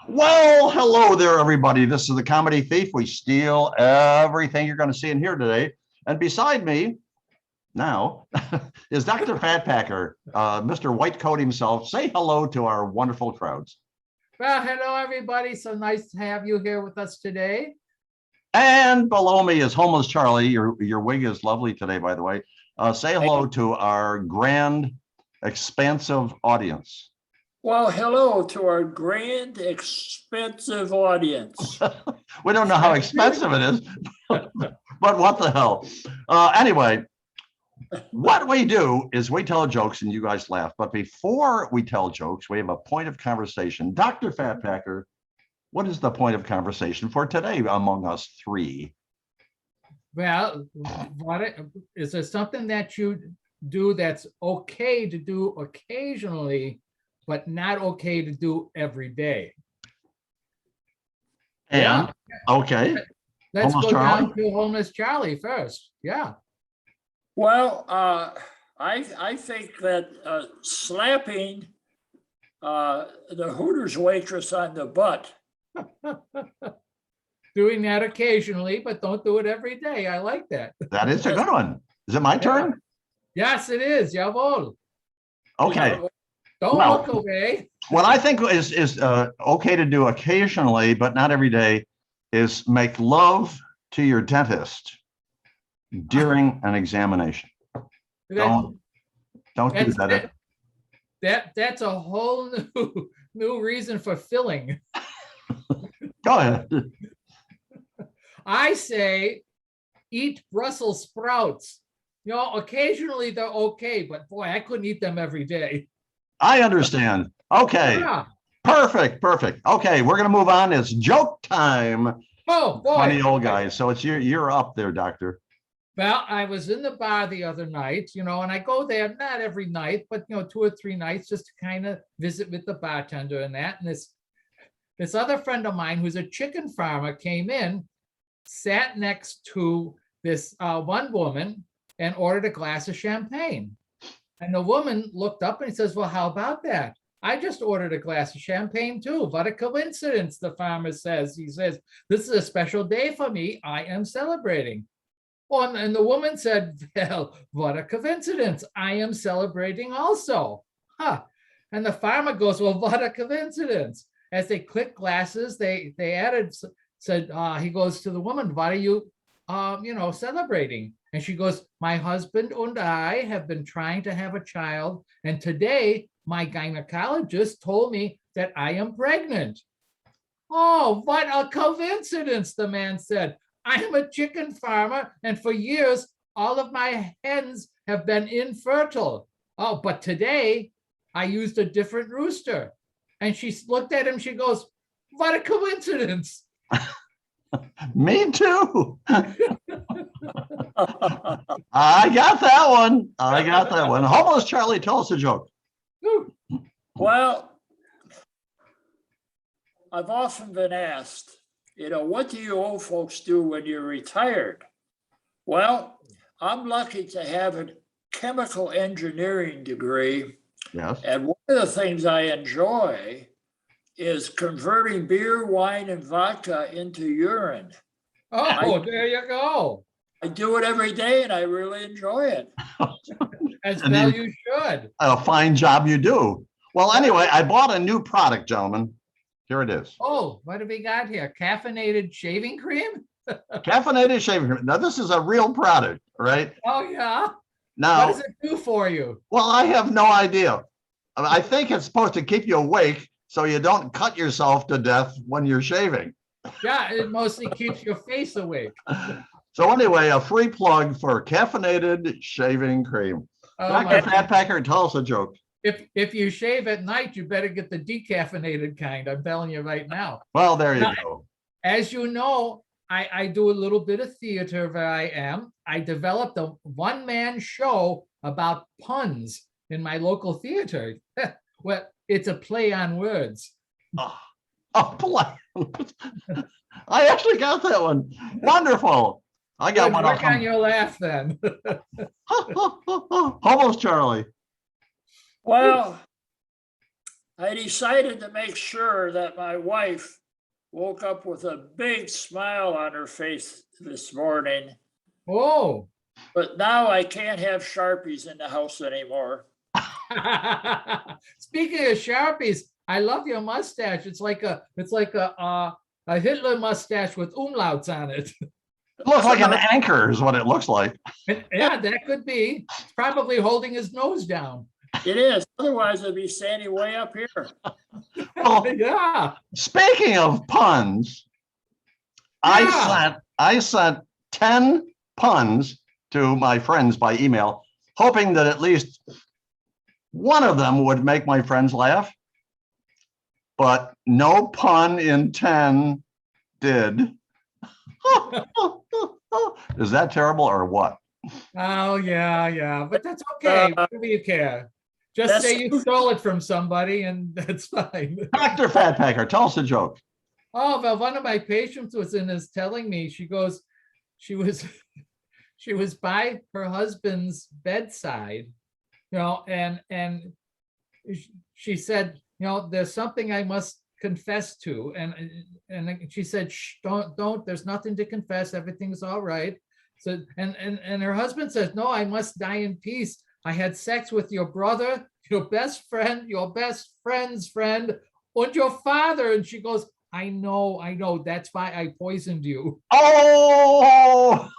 Well, hello there, everybody. This is the Comedy Thief. We steal everything you're going to see and hear today. And beside me now is Dr. Fat Packer, Mr. White Coat himself. Say hello to our wonderful crowds. Well, hello, everybody. So nice to have you here with us today. And below me is Homeless Charlie. Your wig is lovely today, by the way. Say hello to our grand, expansive audience. Well, hello to our grand, expensive audience. We don't know how expensive it is, but what the hell? Anyway, what we do is we tell jokes and you guys laugh. But before we tell jokes, we have a point of conversation. Dr. Fat Packer, what is the point of conversation for today among us three? Well, is there something that you do that's okay to do occasionally, but not okay to do every day? And Yeah. okay, Let's Homeless go Charlie? down to Homeless Charlie first. Yeah. Well, I think that slapping the Hooters waitress on the butt. Doing that occasionally, but don't do it every day. I like that. that is a good one. Is it my turn? Yes, it is. Jawohl. Okay. Don't Well, look away. what I think is okay to do occasionally, but not every day, is make love to your dentist during an examination. Don't do that. That's a whole new reason for filling. Go ahead. I say eat Brussels sprouts. You know, occasionally they're okay, but boy, I couldn't eat them every day. I understand. Okay. Yeah. Perfect. Okay, we're gonna move on. It's joke time. Oh boy. Funny old guys. So it's you're up there, doctor. Well, I was in the bar the other night, and I go there not every night, but 2 or 3 nights just to kind of visit with the bartender and that. And this other friend of mine who's a chicken farmer came in, sat next to this one woman and ordered a glass of champagne. And the woman looked up and says, well, how about that? I just ordered a glass of champagne too. What a coincidence, the farmer says. He says, this is a special day for me. I am celebrating. Oh, and the woman said, well, what a coincidence. I am celebrating also. Huh. And the farmer goes, well, what a coincidence. As they click glasses, they said, he goes to the woman, what are you, celebrating? And she goes, my husband and I have been trying to have a child. And today my gynecologist told me that I am pregnant. Oh, what a coincidence, the man said. I am a chicken farmer, and for years, all of my hens have been infertile. Oh, but today I used a different rooster. And she looked at him, she goes, what a coincidence. Me too. I got that one. Homeless Charlie, tell us a joke. Well, I've often been asked, what do you old folks do when you're retired? Well, I'm lucky to have a chemical engineering degree. Yes. And one of the things I enjoy is converting beer, wine, and vodka into urine. Oh, there you go. I do it every day and I really enjoy it. As well you should. A fine job you do. Well, anyway, I bought a new product, gentlemen. Here it is. Oh, what have we got here? Caffeinated shaving cream? Caffeinated shaving cream. Now, this is a real product, right? Oh, yeah. Now, what does it do for you? Well, I have no idea. I think it's supposed to keep you awake so you don't cut yourself to death when you're shaving. Yeah, it mostly keeps your face awake. So anyway, a free plug for caffeinated shaving cream. Dr. Fat Packer, tell us a joke. If you shave at night, you better get the decaffeinated kind. I'm telling you right now. Well, there you go. As you know, I do a little bit of theater where I am. I developed a one-man show about puns in my local theater. Well, it's a play on words. A play. I actually got that one. Wonderful. I got one. Work on your laugh then. Almost Charlie. Well, I decided to make sure that my wife woke up with a big smile on her face this morning, Oh. but now I can't have Sharpies in the house anymore. Speaking of Sharpies, I love your mustache. It's like a Hitler mustache with umlauts on it. It looks like an anchor is what it looks like. Yeah, that could be. It's probably holding his nose down. It is. Otherwise, I'd be standing way up here. Well, Yeah. speaking of puns, Yeah. I sent 10 puns to my friends by email, hoping that at least one of them would make my friends laugh. But no pun in 10 did. Is that terrible or what? Oh, yeah. But that's okay. What do you care? Just say you stole it from somebody and that's fine. Dr. Fatpacker, tell us a joke. Oh, well, one of my patients was in this telling me, she goes, she was by her husband's bedside, and she said, there's something I must confess to. And she said, shh, don't, there's nothing to confess. Everything's all right. So, and her husband says, no, I must die in peace. I had sex with your brother, your best friend, your best friend's friend, and your father. And she goes, I know. That's why I poisoned you. Oh,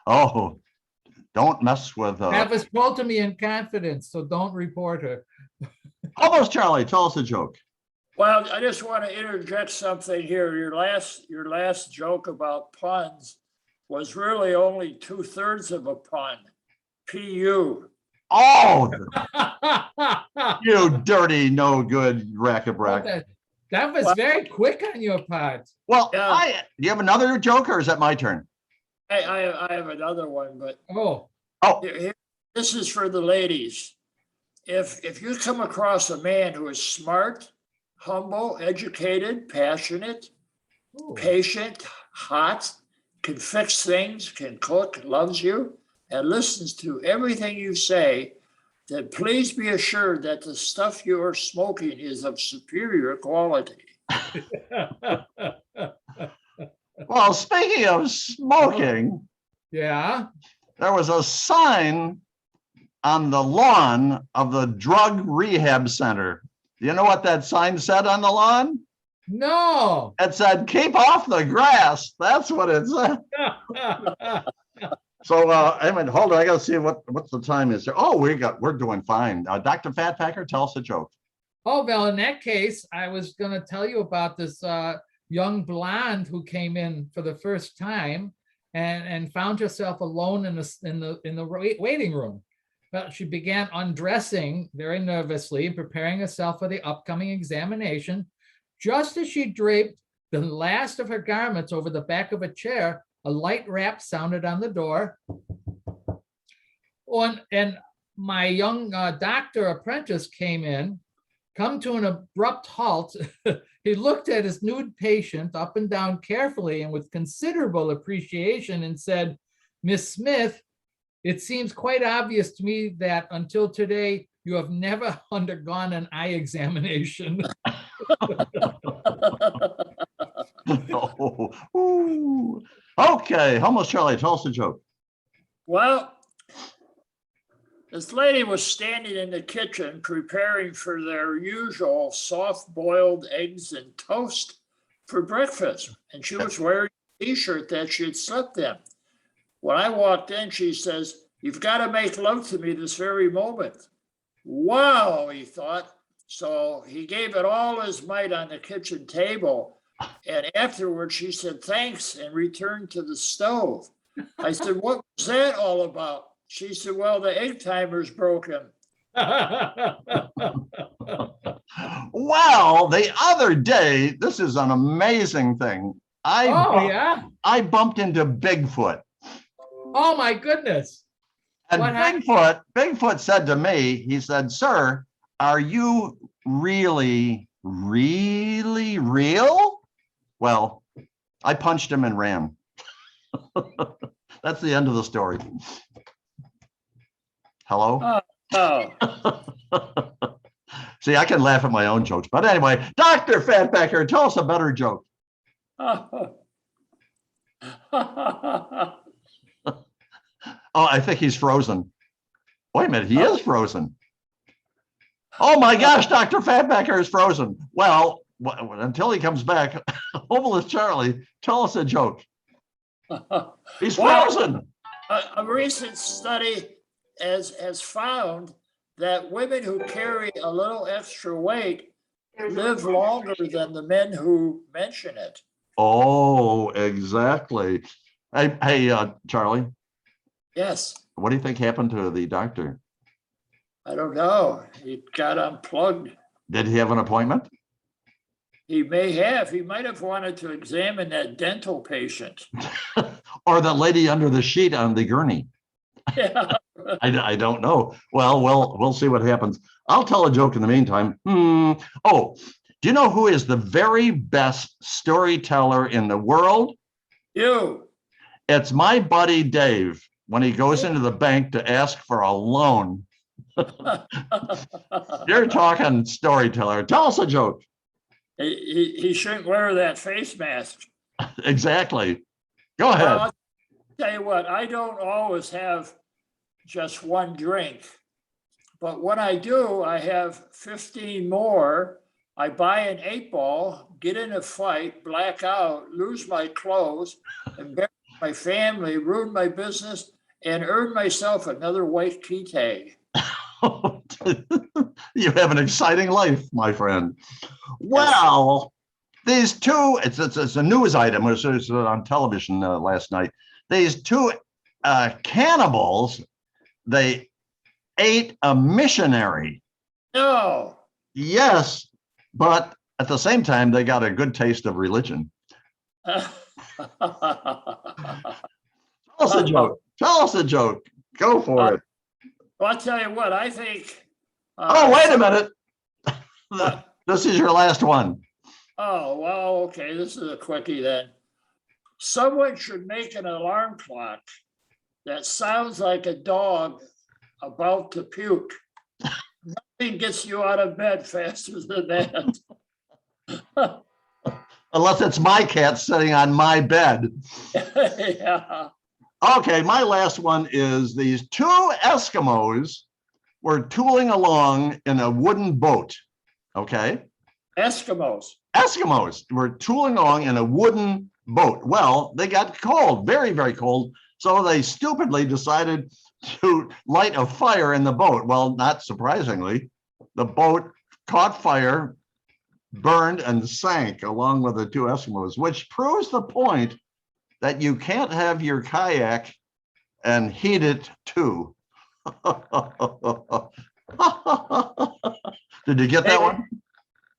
oh, don't mess with That was told to me in confidence, so don't report her. Almost Charlie, tell us a joke. Well, I just want to interject something here. Your last joke about puns was really only 2/3 of a pun. PU. Oh, you dirty, no good rack-a-brack. That was very quick on your part. Well, Yeah. do you have another joke or is that my turn? I have another one, but Oh, this is for the ladies. If you come across a man who is smart, humble, educated, passionate, patient, hot, can fix things, can cook, loves you, and listens to everything you say, then please be assured that the stuff you are smoking is of superior quality. Well, speaking of smoking, yeah. there was a sign on the lawn of the drug rehab center. Do you know what that sign said on the lawn? No. It said, keep off the grass. That's what it said. So, hold on. I got to see what the time is. Oh, we're doing fine. Dr. Fatpacker, tell us a joke. Oh, well, in that case, I was going to tell you about this young blonde who came in for the first time and found herself alone in the waiting room. Well, she began undressing very nervously and preparing herself for the upcoming examination. Just as she draped the last of her garments over the back of a chair, a light rap sounded on the door. And my young doctor apprentice came in, come to an abrupt halt. He looked at his nude patient up and down carefully and with considerable appreciation and said, Miss Smith, it seems quite obvious to me that until today, you have never undergone an eye examination. Ooh. Okay, almost Charlie, tell us a joke. Well, this lady was standing in the kitchen preparing for their usual soft-boiled eggs and toast for breakfast. And she was wearing a t-shirt that she had slept in. When I walked in, she says, you've got to make love to me this very moment. Wow, he thought. So he gave it all his might on the kitchen table. And afterwards, she said, thanks, and returned to the stove. I said, what was that all about? She said, well, the egg timer's broken. Well, the other day, this is an amazing thing. I bumped into Bigfoot. Oh, my goodness. And Bigfoot said to me, he said, sir, are you really, really real? Well, I punched him and ran. That's the end of the story. Hello? Oh. See, I can laugh at my own jokes. But anyway, Dr. Fatbacker, tell us a better joke. Oh, I think he's frozen. Wait a minute, he is frozen. Oh my gosh, Dr. Fatbacker is frozen. Well, until he comes back, Homeless Charlie, tell us a joke. He's frozen. A recent study has found that women who carry a little extra weight live longer than the men who mention it. Oh, exactly. Hey, Charlie, Yes, what do you think happened to the doctor? I don't know. He got unplugged. Did he have an appointment? He may have. He might have wanted to examine that dental patient. Or the lady under the sheet on the gurney? Yeah. I don't know. Well, we'll see what happens. I'll tell a joke in the meantime. Oh, do you know who is the very best storyteller in the world? You. It's my buddy Dave when he goes into the bank to ask for a loan. You're talking storyteller. Tell us a joke. He shouldn't wear that face mask. Exactly. Go ahead. Well, I'll tell you what, I don't always have just one drink, but when I do, I have 15 more. I buy an 8-ball, get in a fight, black out, lose my clothes, embarrass my family, ruin my business, and earn myself another white key tag. You have an exciting life, my friend. Well, these two, it's a news item. It was on television last night. These two cannibals, they ate a missionary. No. Yes, but at the same time, they got a good taste of religion. Tell us a joke. Tell us a joke. Go for it. Well, I'll tell you what, I think. Oh, wait a minute. This is your last one. Oh, well, okay, this is a quickie then. Someone should make an alarm clock that sounds like a dog about to puke. Nothing gets you out of bed faster than that. Unless it's my cat sitting on my bed. Yeah. Okay, my last one is these two Eskimos were tooling along in a wooden boat. Okay. Eskimos. Eskimos were tooling along in a wooden boat. Well, they got cold, very, very cold. So they stupidly decided to light a fire in the boat. Well, not surprisingly, the boat caught fire, burned, and sank along with the two Eskimos, which proves the point that you can't have your kayak and heat it too. Did you get that one?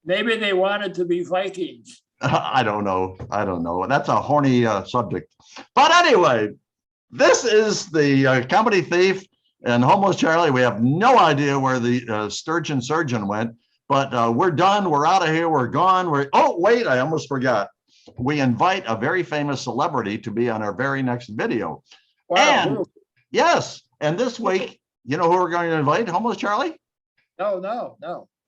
Maybe they wanted to be Vikings. I don't know. I don't know. That's a horny subject. But anyway, this is the Comedy Thief and Homeless Charlie. We have no idea where the Sturgeon Surgeon went, but we're done. We're out of here. We're gone. Oh, wait, I almost forgot. We invite a very famous celebrity to be on our very next video. Wow. And yes, and this week, you know who we're going to invite, Homeless Charlie? No.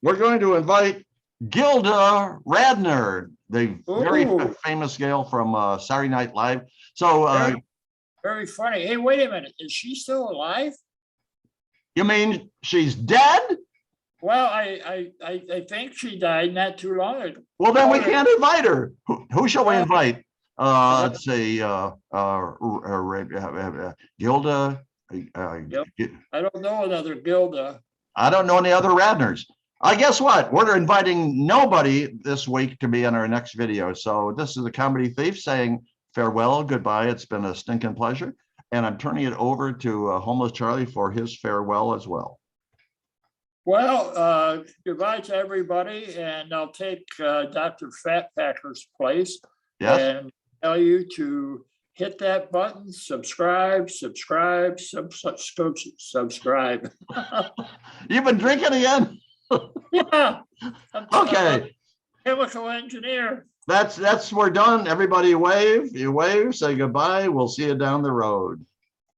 We're going to invite Gilda Radner, the very Ooh. famous gal from Saturday Night Live. So Very funny. Hey, wait a minute. Is she still alive? you mean she's dead? Well, I think she died not too long ago. Well, then we can't invite her. Who shall we invite? Let's see, Gilda. I don't know another Gilda. I don't know any other Radners. I guess what? We're inviting nobody this week to be in our next video. So this is the Comedy Thief saying farewell, goodbye. It's been a stinking pleasure. And I'm turning it over to Homeless Charlie for his farewell as well. Well, goodbye to everybody, and I'll take Dr. Fatpacker's place. Yes. And tell you to hit that button, subscribe. You've been drinking again? Yeah. Okay. Chemical engineer. That's we're done. Everybody wave. You wave, say goodbye. We'll see you down the road.